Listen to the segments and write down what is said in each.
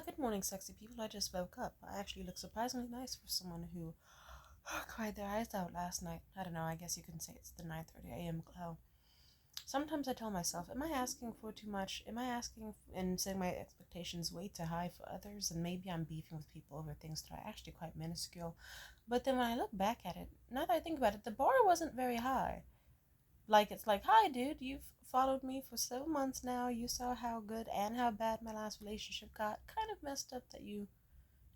Good morning, sexy people. I just woke up. I actually look surprisingly nice for someone who cried their eyes out last night. I don't know, I guess you can say it's the 9:30 a.m. glow. Sometimes I tell myself, am I asking for too much? Am I asking and setting my expectations way too high for others? And maybe I'm beefing with people over things that are actually quite minuscule. But then when I look back at it, now that I think about it, the bar wasn't very high. Like, it's like, hi, dude, you've followed me for 7 months now. You saw how good and how bad my last relationship got. Kind of messed up that you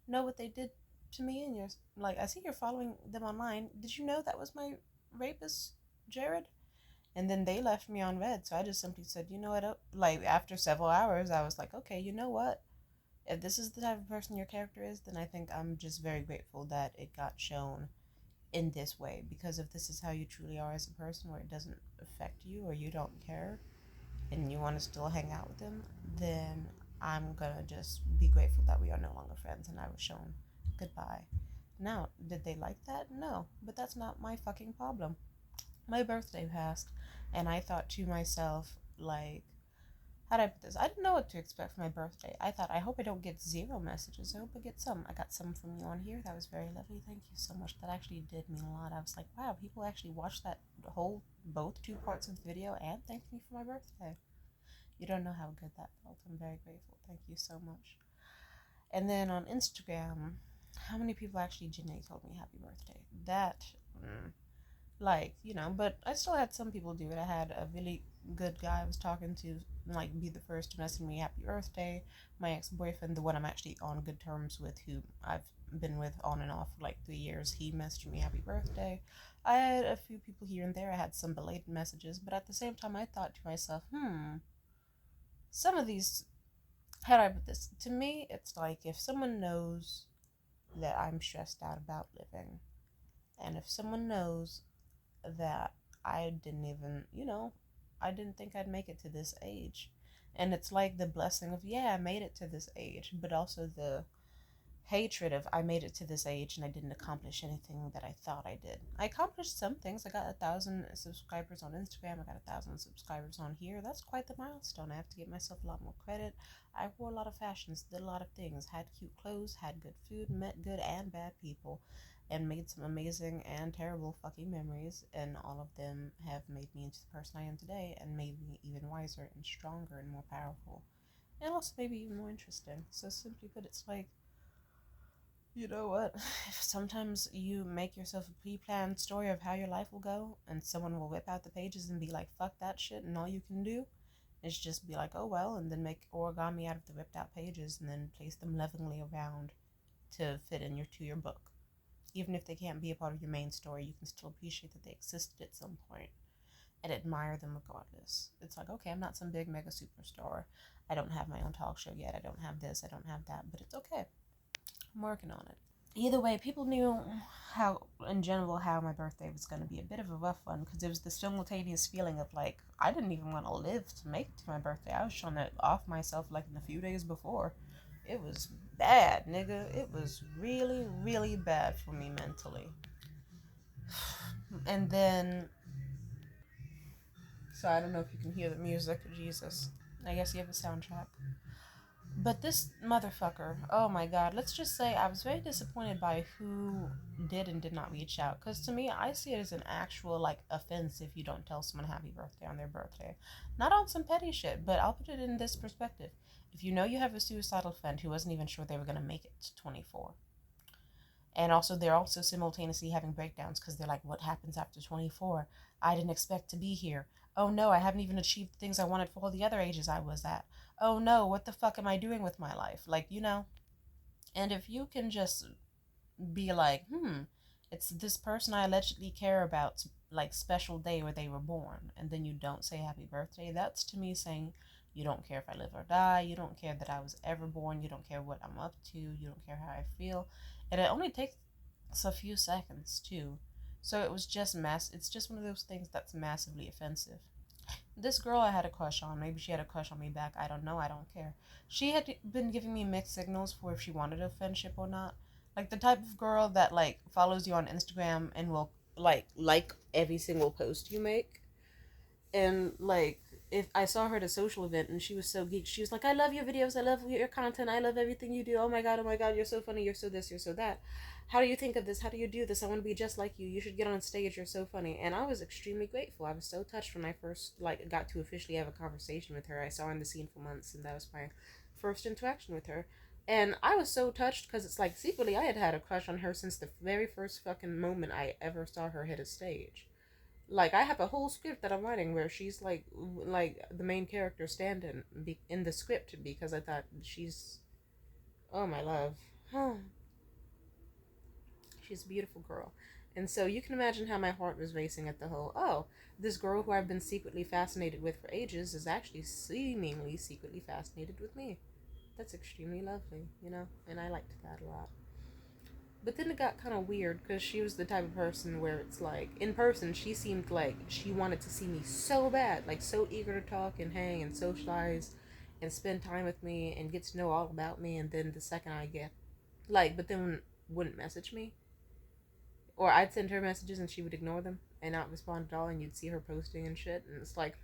know what they did to me, and you're like, I see you're following them online. Did you know that was my rapist, Jared? And then they left me on red, so I just simply said, you know what? Like, after several hours, I was like, okay, you know what? If this is the type of person your character is, then I think I'm just very grateful that it got shown in this way. Because if this is how you truly are as a person, where it doesn't affect you or you don't care, and you want to still hang out with them, then I'm gonna just be grateful that we are no longer friends and I was shown goodbye. Now, did they like that? No, but that's not my fucking problem. My birthday passed, and I thought to myself, like, how did I put this? I didn't know what to expect for my birthday. I thought, I hope I don't get zero messages. I hope I get some. I got some from you on here. That was very lovely. Thank you so much. That actually did mean a lot. I was like, wow, people actually watched that whole, both two parts of the video and thanked me for my birthday. You don't know how good that felt. I'm very grateful. Thank you so much. And then on Instagram, how many people actually genuinely told me happy birthday? That, but I still had some people do it. I had a really good guy I was talking to, like, be the first to message me happy birthday. My ex boyfriend, the one I'm actually on good terms with, who I've been with on and off for like 3 years, he messaged me happy birthday. I had a few people here and there. I had some belated messages, but at the same time, I thought to myself, some of these, how do I put this? To me, it's like if someone knows that I'm stressed out about living, and if someone knows that I didn't even, I didn't think I'd make it to this age. And it's like the blessing of, yeah, I made it to this age, but also the hatred of, I made it to this age and I didn't accomplish anything that I thought I did. I accomplished some things. I got 1,000 subscribers on Instagram. I got 1,000 subscribers on here. That's quite the milestone. I have to give myself a lot more credit. I wore a lot of fashions, did a lot of things, had cute clothes, had good food, met good and bad people, and made some amazing and terrible fucking memories. And all of them have made me into the person I am today and made me even wiser and stronger and more powerful. And also maybe even more interesting. So simply put, it's like, you know what? If sometimes you make yourself a pre-planned story of how your life will go, and someone will whip out the pages and be like, fuck that shit, and all you can do is just be like, oh well, and then make origami out of the ripped out pages and then place them lovingly around to fit in your book. Even if they can't be a part of your main story, you can still appreciate that they existed at some point and admire them regardless. It's like, okay, I'm not some big mega superstar. I don't have my own talk show yet. I don't have this. I don't have that. But it's okay. I'm working on it. Either way, people knew how, in general, how my birthday was going to be a bit of a rough one because it was the simultaneous feeling of like, I didn't even want to live to make it to my birthday. I was trying to off myself like in a few days before. It was bad, nigga. It was really, really bad for me mentally. And then, so I don't know if you can hear the music. Jesus. I guess you have a soundtrack. But this motherfucker, oh my god, let's just say I was very disappointed by who did and did not reach out. Because to me, I see it as an actual, like, offense if you don't tell someone happy birthday on their birthday. Not on some petty shit, but I'll put it in this perspective. If you know you have a suicidal friend who wasn't even sure they were going to make it to 24, and also they're also simultaneously having breakdowns because they're like, what happens after 24? I didn't expect to be here. Oh no, I haven't even achieved the things I wanted for all the other ages I was at. Oh no, what the fuck am I doing with my life? Like, and if you can just be like, it's this person I allegedly care about's like special day where they were born, and then you don't say happy birthday, that's to me saying you don't care if I live or die, you don't care that I was ever born, you don't care what I'm up to, you don't care how I feel. And it only takes a few seconds too. So it was just it's just one of those things that's massively offensive. This girl I had a crush on, maybe she had a crush on me back, I don't know, I don't care. She had been giving me mixed signals for if she wanted a friendship or not. Like the type of girl that like follows you on Instagram and will like every single post you make. And like if I saw her at a social event and she was so geeked, she was like, I love your videos, I love your content, I love everything you do. Oh my god, you're so funny, you're so this, you're so that. How do you think of this? How do you do this? I want to be just like you. You should get on stage. You're so funny. And I was extremely grateful. I was so touched when I first got to officially have a conversation with her. I saw her in the scene for months, and that was my first interaction with her. And I was so touched because it's like secretly I had had a crush on her since the very first fucking moment I ever saw her hit a stage. Like I have a whole script that I'm writing where she's like the main character stand-in in the script because I thought she's, oh my love. She's a beautiful girl. And so you can imagine how my heart was racing at the whole, oh, this girl who I've been secretly fascinated with for ages is actually seemingly secretly fascinated with me. That's extremely lovely, you know? And I liked that a lot. But then it got kind of weird because she was the type of person where it's like, in person, she seemed like she wanted to see me so bad, like so eager to talk and hang and socialize and spend time with me and get to know all about me. And then the second I get, but then wouldn't message me. Or I'd send her messages and she would ignore them and not respond at all, and you'd see her posting and shit. And it's like,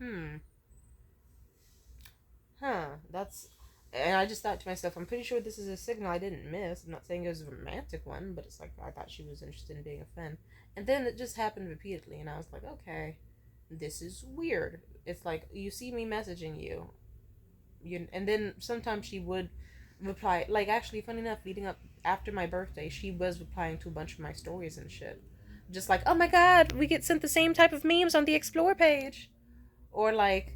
that's. And I just thought to myself, I'm pretty sure this is a signal I didn't miss. I'm not saying it was a romantic one, but it's like I thought she was interested in being a friend. And then it just happened repeatedly, and I was like, okay, this is weird. It's like you see me messaging you, and then sometimes she would reply. Like actually, funny enough, leading up after my birthday, she was replying to a bunch of my stories and shit. Just like, oh my god, we get sent the same type of memes on the explore page, or like,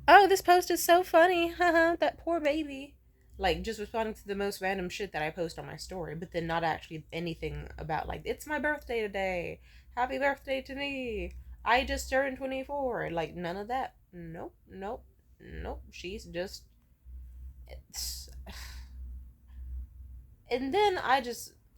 oh, this post is so funny, haha, that poor baby. Like, just responding to the most random shit that I post on my story, but then not actually anything about, like, it's my birthday today. Happy birthday to me. I just turned 24. Like, none of that. Nope, nope, nope. She's just. It's... And then I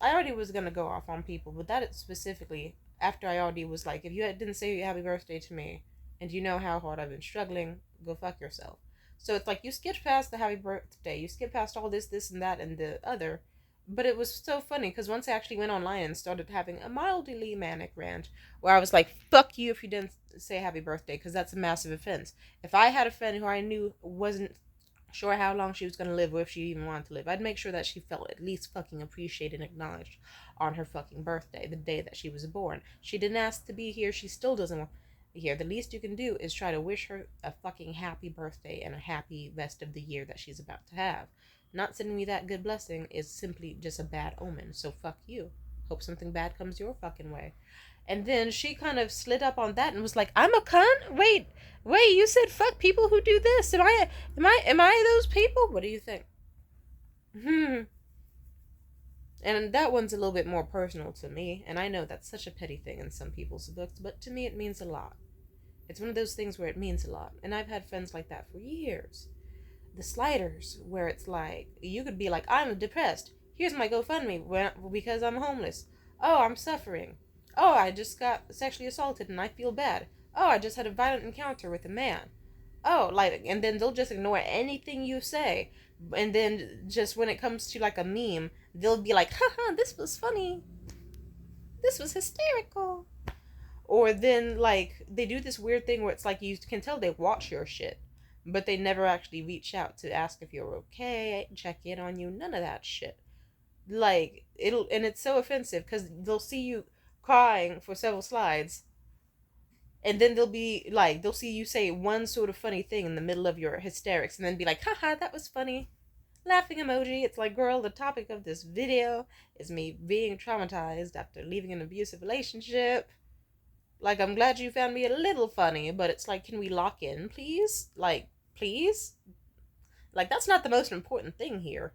already was gonna go off on people, but that specifically, after I already was like, if you didn't say happy birthday to me, and you know how hard I've been struggling, go fuck yourself. So it's like you skipped past the happy birthday, you skipped past all this, and that, and the other. But it was so funny because once I actually went online and started having a mildly manic rant where I was like, fuck you if you didn't say happy birthday because that's a massive offense. If I had a friend who I knew wasn't sure how long she was going to live or if she even wanted to live, I'd make sure that she felt at least fucking appreciated and acknowledged on her fucking birthday, the day that she was born. She didn't ask to be here. She still doesn't want here. The least you can do is try to wish her a fucking happy birthday and a happy rest of the year that she's about to have. Not sending me that good blessing is simply just a bad omen, so fuck you. Hope something bad comes your fucking way. And then she kind of slid up on that and was like, I'm a cunt? Wait, you said fuck people who do this. Am I those people? What do you think? And that one's a little bit more personal to me, and I know that's such a petty thing in some people's books, but to me it means a lot. It's one of those things where it means a lot, and I've had friends like that for years. The sliders, where it's like, you could be like, I'm depressed. Here's my GoFundMe because I'm homeless. Oh, I'm suffering. Oh, I just got sexually assaulted and I feel bad. Oh, I just had a violent encounter with a man. Oh, and then they'll just ignore anything you say. And then just when it comes to like a meme, they'll be like, haha, this was funny. This was hysterical. Or then like they do this weird thing where it's like you can tell they watch your shit, but they never actually reach out to ask if you're okay, check in on you, none of that shit. Like and it's so offensive because they'll see you crying for several slides, and then they'll see you say one sort of funny thing in the middle of your hysterics and then be like, haha, that was funny, laughing emoji. It's like, girl, the topic of this video is me being traumatized after leaving an abusive relationship. Like, I'm glad you found me a little funny, but it's like, can we lock in, please? Like, please? Like, that's not the most important thing here.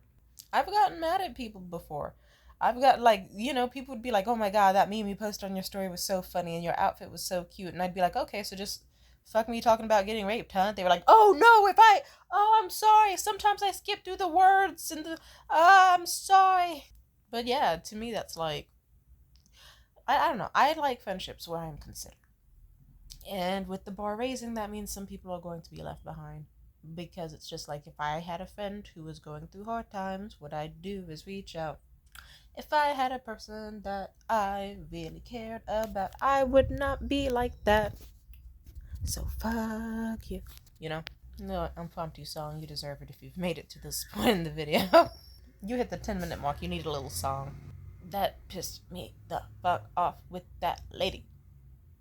I've gotten mad at people before. I've got, people would be like, oh my god, that meme you posted on your story was so funny and your outfit was so cute. And I'd be like, okay, so just fuck me talking about getting raped, huh? They were like, oh no, I'm sorry. Sometimes I skip through the words and I'm sorry. But yeah, to me, that's like, I don't know. I like friendships where I'm considered. And with the bar raising, that means some people are going to be left behind. Because it's just like if I had a friend who was going through hard times, what I'd do is reach out. If I had a person that I really cared about, I would not be like that. So fuck you. you know? No, impromptu song. You deserve it if you've made it to this point in the video. You hit the 10-minute mark. You need a little song. That pissed me the fuck off with that lady.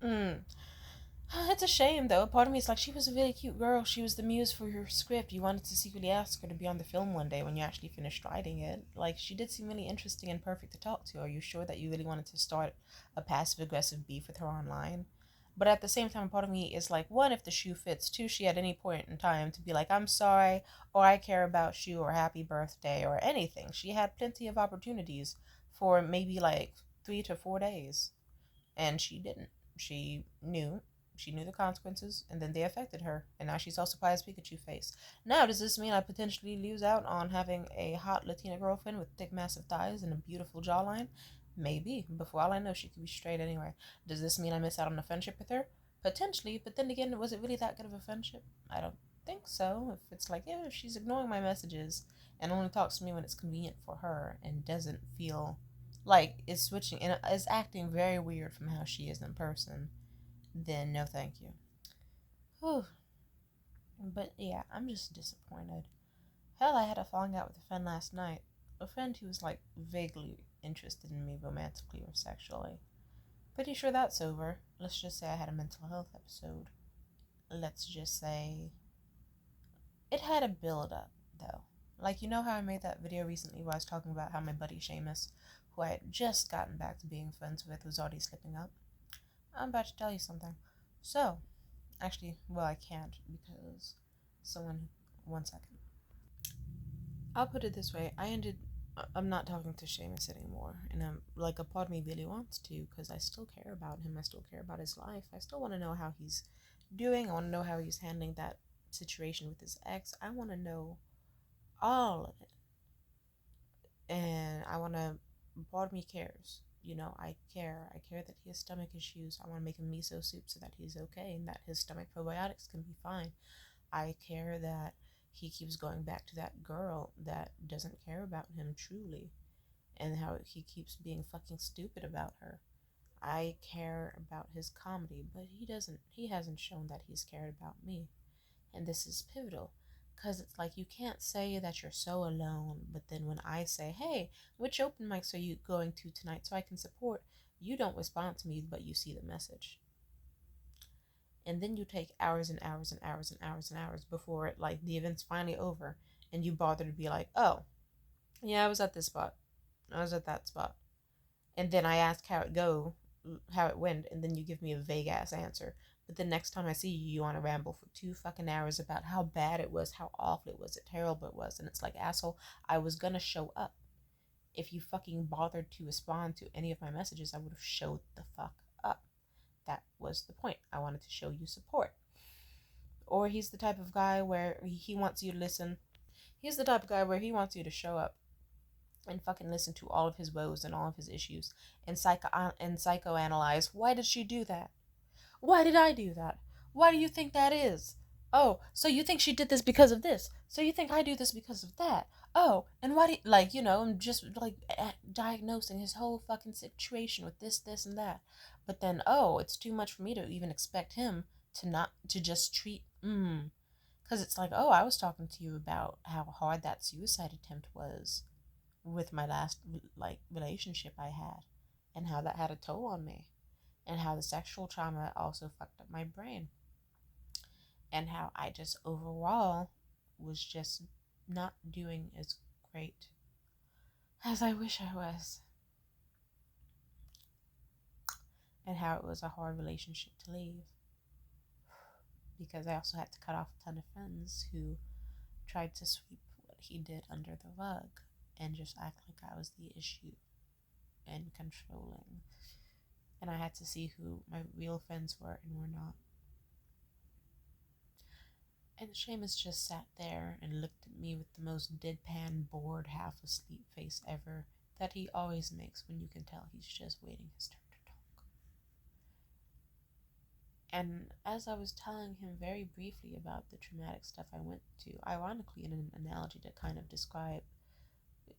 It's a shame, though. Part of me is like, she was a really cute girl. She was the muse for your script. You wanted to secretly ask her to be on the film one day when you actually finished writing it. Like, she did seem really interesting and perfect to talk to. Are you sure that you really wanted to start a passive-aggressive beef with her online? But at the same time, part of me is like, one, if the shoe fits. Two, she at any point in time to be like, I'm sorry, or I care about you, or happy birthday, or anything. She had plenty of opportunities for maybe like 3 to 4 days. And she didn't. She knew. She knew the consequences, and then they affected her. And now she's all surprised Pikachu face. Now, does this mean I potentially lose out on having a hot Latina girlfriend with thick, massive thighs and a beautiful jawline? Maybe. But for all I know, she could be straight anyway. Does this mean I miss out on a friendship with her? Potentially, but then again, was it really that good of a friendship? I don't think so. If it's like, yeah, if she's ignoring my messages and only talks to me when it's convenient for her and doesn't feel like is switching and is acting very weird from how she is in person, then no thank you. Whew. But yeah, I'm just disappointed. Hell, I had a falling out with a friend last night. A friend who was like vaguely interested in me romantically or sexually. Pretty sure that's over. Let's just say I had a mental health episode. Let's just say it had a build up though. Like, you know how I made that video recently where I was talking about how my buddy Seamus, who I had just gotten back to being friends with, was already slipping up? I'm about to tell you something. So, actually, well, I can't because someone. 1 second. I'll put it this way. I'm not talking to Seamus anymore, and I'm like a part of me really wants to because I still care about him. I still care about his life. I still want to know how he's doing. I want to know how he's handling that situation with his ex. I want to know all of it, and I want to. Part of me cares. You know, I care. I care that he has stomach issues. I want to make him miso soup so that he's okay and that his stomach probiotics can be fine. I care that he keeps going back to that girl that doesn't care about him truly and how he keeps being fucking stupid about her. I care about his comedy, but he hasn't shown that he's cared about me. And this is pivotal because it's like you can't say that you're so alone, but then when I say, hey, which open mics are you going to tonight so I can support, you don't respond to me, but you see the message. And then you take hours and hours and hours and hours and hours before it, like the event's finally over, and you bother to be like, oh, yeah, I was at this spot, I was at that spot, and then I ask how it went, and then you give me a vague ass answer. But the next time I see you, you want to ramble for 2 fucking hours about how bad it was, how awful it was, how terrible it was, and it's like, asshole, I was gonna show up. If you fucking bothered to respond to any of my messages, I would have showed the fuck up. That was the point. I wanted to show you support. Or he's the type of guy where he wants you to listen. He's the type of guy where he wants you to show up and fucking listen to all of his woes and all of his issues and psychoanalyze. Why did she do that? Why did I do that? Why do you think that is? Oh, so you think she did this because of this? So you think I do this because of that? Oh, and why do you, like, you know, I'm just like diagnosing his whole fucking situation with this, and that. But then, oh, it's too much for me to even expect him to not, to just treat, because it's like, oh, I was talking to you about how hard that suicide attempt was with my last, like, relationship I had, and how that had a toll on me, and how the sexual trauma also fucked up my brain, and how I just overall was just not doing as great as I wish I was, and how it was a hard relationship to leave because I also had to cut off a ton of friends who tried to sweep what he did under the rug and just act like I was the issue and controlling. And I had to see who my real friends were and were not. And Seamus just sat there and looked at me with the most deadpan, bored, half asleep face ever that he always makes when you can tell he's just waiting his turn to talk. And as I was telling him very briefly about the traumatic stuff I went to, ironically in an analogy to kind of describe,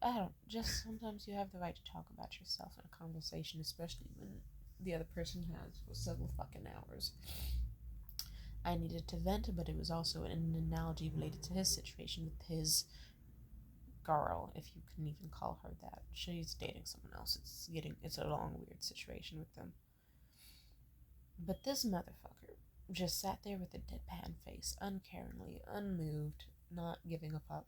I don't, just sometimes you have the right to talk about yourself in a conversation, especially when the other person has for several fucking hours. I needed to vent, but it was also an analogy related to his situation with his girl, if you can even call her that. She's dating someone else. It's a long, weird situation with them. But this motherfucker just sat there with a deadpan face, uncaringly, unmoved, not giving a fuck.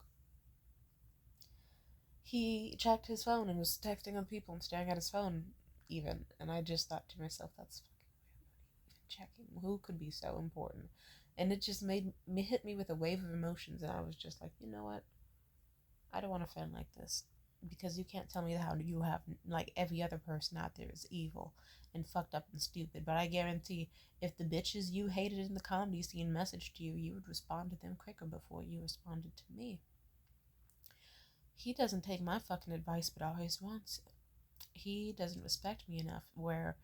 He checked his phone and was texting other people and staring at his phone, even. And I just thought to myself, that's fucking weird. Checking. Who could be so important? And it just hit me with a wave of emotions, and I was just like, you know what? I don't want a friend like this. Because you can't tell me how you have, like, every other person out there is evil and fucked up and stupid. But I guarantee if the bitches you hated in the comedy scene messaged you, you would respond to them quicker before you responded to me. He doesn't take my fucking advice, but always wants it. He doesn't respect me enough where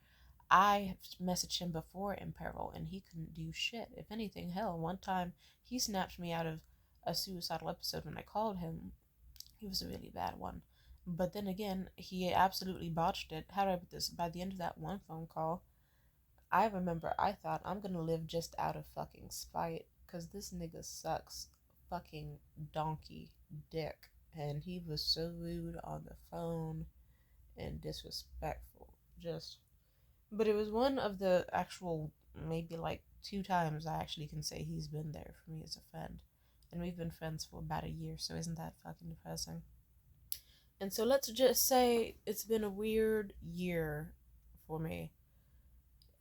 I messaged him before in peril and he couldn't do shit. If anything, hell, one time he snatched me out of a suicidal episode when I called him. It was a really bad one. But then again, he absolutely botched it. How do I put this? By the end of that one phone call, I remember I thought I'm gonna live just out of fucking spite. Because this nigga sucks fucking donkey dick. And he was so rude on the phone and disrespectful. Just. But it was one of the actual, maybe like 2 times I actually can say he's been there for me as a friend. And we've been friends for about a year, so isn't that fucking depressing? And so let's just say it's been a weird year for me.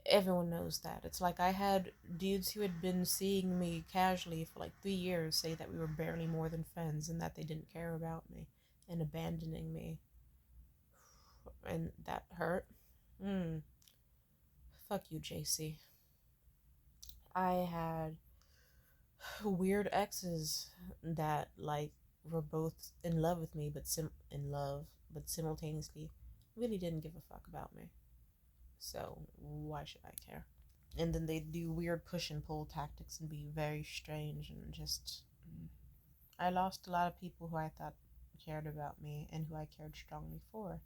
Everyone knows that. It's like I had dudes who had been seeing me casually for like 3 years say that we were barely more than friends and that they didn't care about me and abandoning me. And that hurt. Fuck you, JC. I had weird exes that like were both in love with me, but simultaneously really didn't give a fuck about me. So why should I care? And then they do weird push and pull tactics and be very strange and just. I lost a lot of people who I thought cared about me and who I cared strongly for.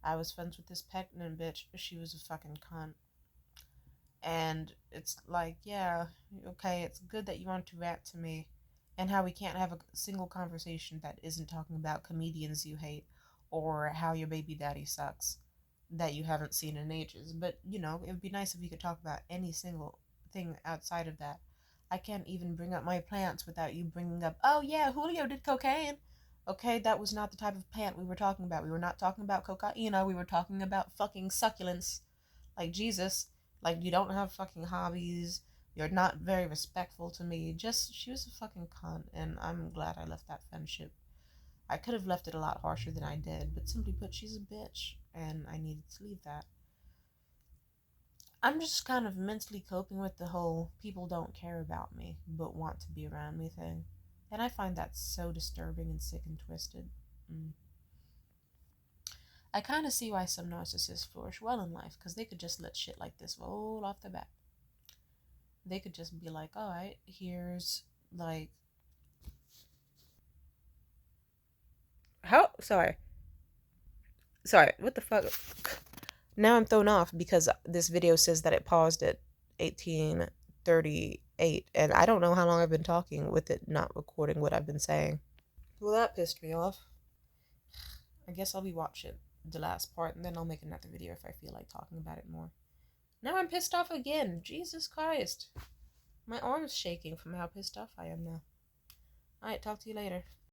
I was friends with this pregnant bitch. She was a fucking cunt. And it's like, yeah, okay, it's good that you want to rant to me and how we can't have a single conversation that isn't talking about comedians you hate or how your baby daddy sucks that you haven't seen in ages. But, it would be nice if we could talk about any single thing outside of that. I can't even bring up my plants without you bringing up, oh yeah, Julio did cocaine. Okay, that was not the type of plant we were talking about. We were not talking about cocaine. We were talking about fucking succulents. Like, Jesus. Like, you don't have fucking hobbies. You're not very respectful to me. Just, she was a fucking cunt, and I'm glad I left that friendship. I could have left it a lot harsher than I did, but simply put, she's a bitch, and I needed to leave that. I'm just kind of mentally coping with the whole people don't care about me, but want to be around me thing. And I find that so disturbing and sick and twisted. Mm. I kind of see why some narcissists flourish well in life, because they could just let shit like this roll off the bat. They could just be like, all right, here's like. How? Sorry. Sorry, what the fuck? Now I'm thrown off because this video says that it paused at 18:38, and I don't know how long I've been talking with it not recording what I've been saying. Well, that pissed me off. I guess I'll be watching the last part and then I'll make another video if I feel like talking about it more. Now I'm pissed off again. Jesus Christ. My arm's shaking from how pissed off I am now. Alright, talk to you later.